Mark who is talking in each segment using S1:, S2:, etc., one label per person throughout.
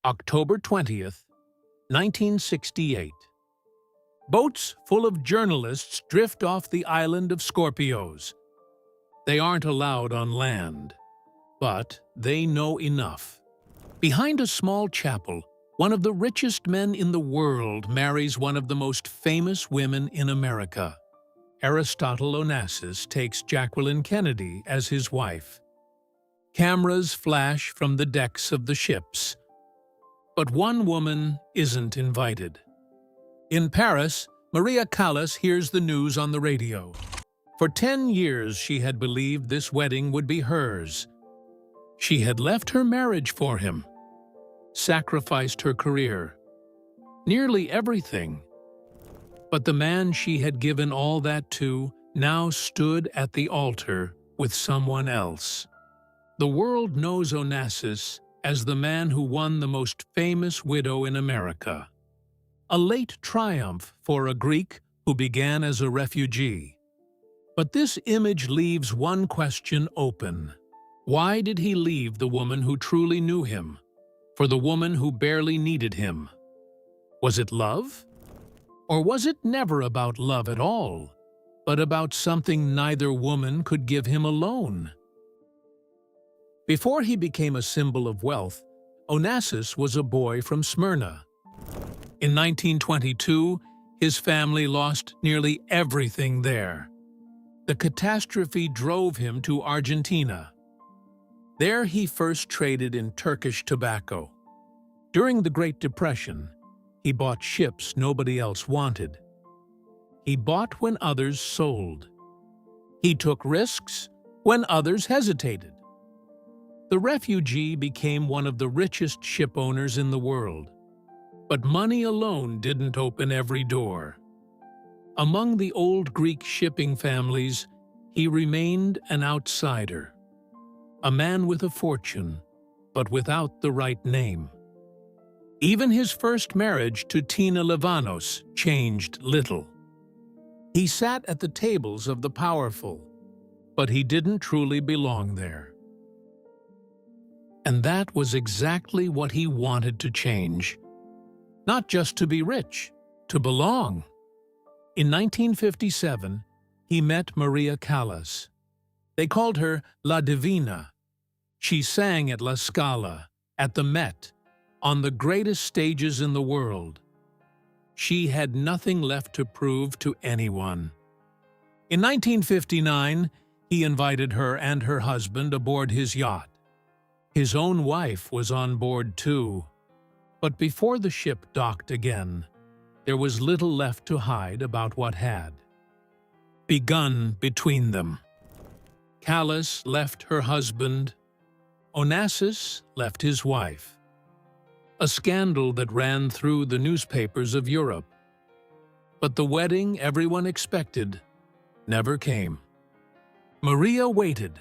S1: October 20th, 1968. Boats full of journalists drift off the island of Skorpios. They aren't allowed on land, but they know enough. Behind a small chapel, one of the richest men in the world marries one of the most famous women in America. Aristotle Onassis takes Jacqueline Kennedy as his wife. Cameras flash from the decks of the ships. But one woman isn't invited. In Paris, Maria Callas hears the news on the radio. For 10 years she had believed this wedding would be hers. She had left her marriage for him, sacrificed her career, nearly everything. But the man she had given all that to now stood at the altar with someone else. The world knows Onassis as the man who won the most famous widow in America. A late triumph for a Greek who began as a refugee. But this image leaves one question open. Why did he leave the woman who truly knew him for the woman who barely needed him? Was it love? Or was it never about love at all, but about something neither woman could give him alone? Before he became a symbol of wealth, Onassis was a boy from Smyrna. In 1922, his family lost nearly everything there. The catastrophe drove him to Argentina. There he first traded in Turkish tobacco. During the Great Depression, he bought ships nobody else wanted. He bought when others sold. He took risks when others hesitated. The refugee became one of the richest ship owners in the world. But money alone didn't open every door. Among the old Greek shipping families, he remained an outsider. A man with a fortune, but without the right name. Even his first marriage to Tina Livanos changed little. He sat at the tables of the powerful, but he didn't truly belong there. And that was exactly what he wanted to change. Not just to be rich, to belong. In 1957, he met Maria Callas. They called her La Divina. She sang at La Scala, at the Met, on the greatest stages in the world. She had nothing left to prove to anyone. In 1959, he invited her and her husband aboard his yacht. His own wife was on board too. But before the ship docked again, there was little left to hide about what had begun between them. Callas left her husband. Onassis left his wife. A scandal that ran through the newspapers of Europe. But the wedding everyone expected never came. Maria waited,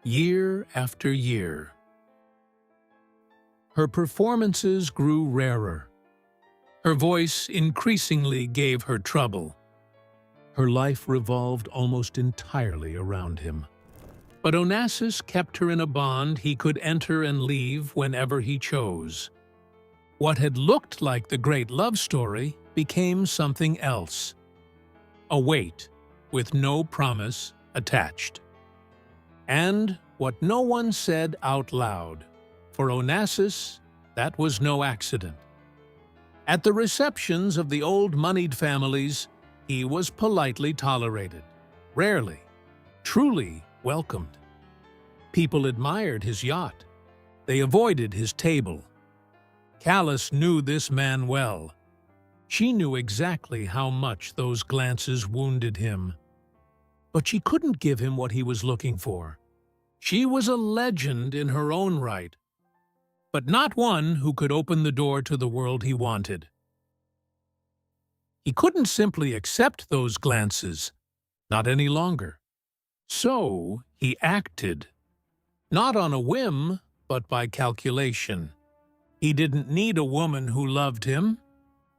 S1: year after year. Her performances grew rarer. Her voice increasingly gave her trouble. Her life revolved almost entirely around him. But Onassis kept her in a bond he could enter and leave whenever he chose. What had looked like the great love story became something else. A weight with no promise attached. And what no one said out loud, for Onassis, that was no accident. At the receptions of the old moneyed families, he was politely tolerated, rarely, truly welcomed. People admired his yacht. They avoided his table. Callas knew this man well. She knew exactly how much those glances wounded him. But she couldn't give him what he was looking for. She was a legend in her own right, but not one who could open the door to the world he wanted. He couldn't simply accept those glances, not any longer. So he acted, not on a whim, but by calculation. He didn't need a woman who loved him.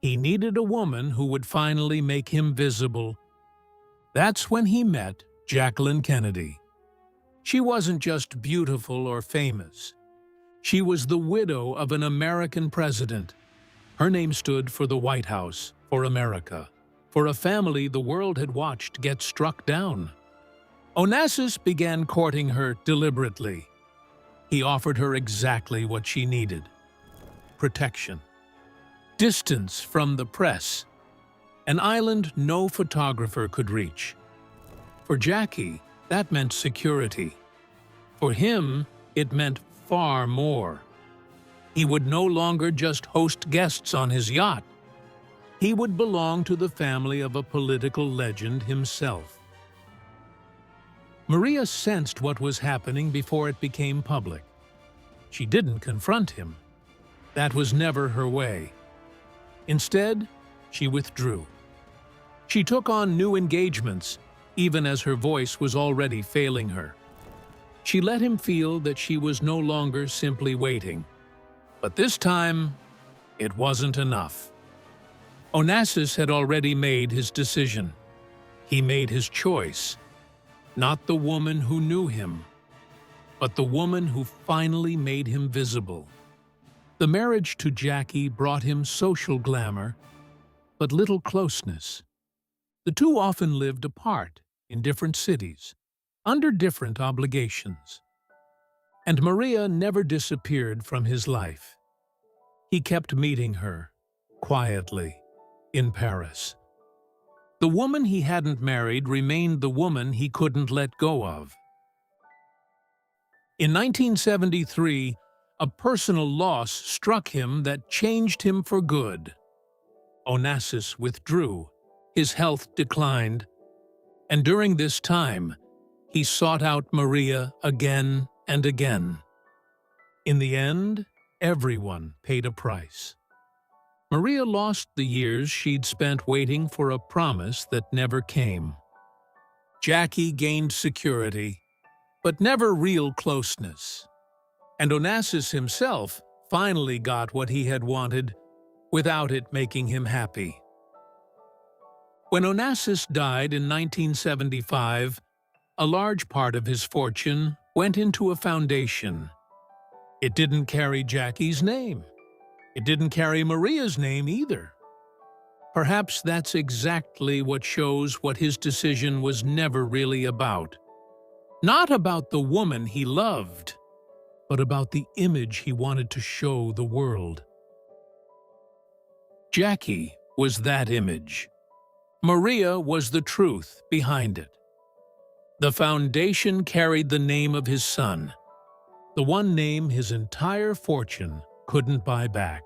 S1: He needed a woman who would finally make him visible. That's when he met Jacqueline Kennedy. She wasn't just beautiful or famous. She was the widow of an American president. Her name stood for the White House, for America, for a family the world had watched get struck down. Onassis began courting her deliberately. He offered her exactly what she needed: protection, distance from the press, an island no photographer could reach. For Jackie, that meant security. For him, it meant far more. He would no longer just host guests on his yacht. He would belong to the family of a political legend himself. Maria sensed what was happening before it became public. She didn't confront him. That was never her way. Instead, she withdrew. She took on new engagements, even as her voice was already failing her. She let him feel that she was no longer simply waiting. But this time, it wasn't enough. Onassis had already made his decision. He made his choice. Not the woman who knew him, but the woman who finally made him visible. The marriage to Jackie brought him social glamour, but little closeness. The two often lived apart, in different cities, under different obligations. And Maria never disappeared from his life. He kept meeting her, quietly, in Paris. The woman he hadn't married remained the woman he couldn't let go of. In 1973, a personal loss struck him that changed him for good. Onassis withdrew, his health declined, and during this time, he sought out Maria again and again. In the end, everyone paid a price. Maria lost the years she'd spent waiting for a promise that never came. Jackie gained security, but never real closeness. And Onassis himself finally got what he had wanted without it making him happy. When Onassis died in 1975, a large part of his fortune went into a foundation. It didn't carry Jackie's name. It didn't carry Maria's name either. Perhaps that's exactly what shows what his decision was never really about. Not about the woman he loved, but about the image he wanted to show the world. Jackie was that image. Maria was the truth behind it. The foundation carried the name of his son, the one name his entire fortune couldn't buy back.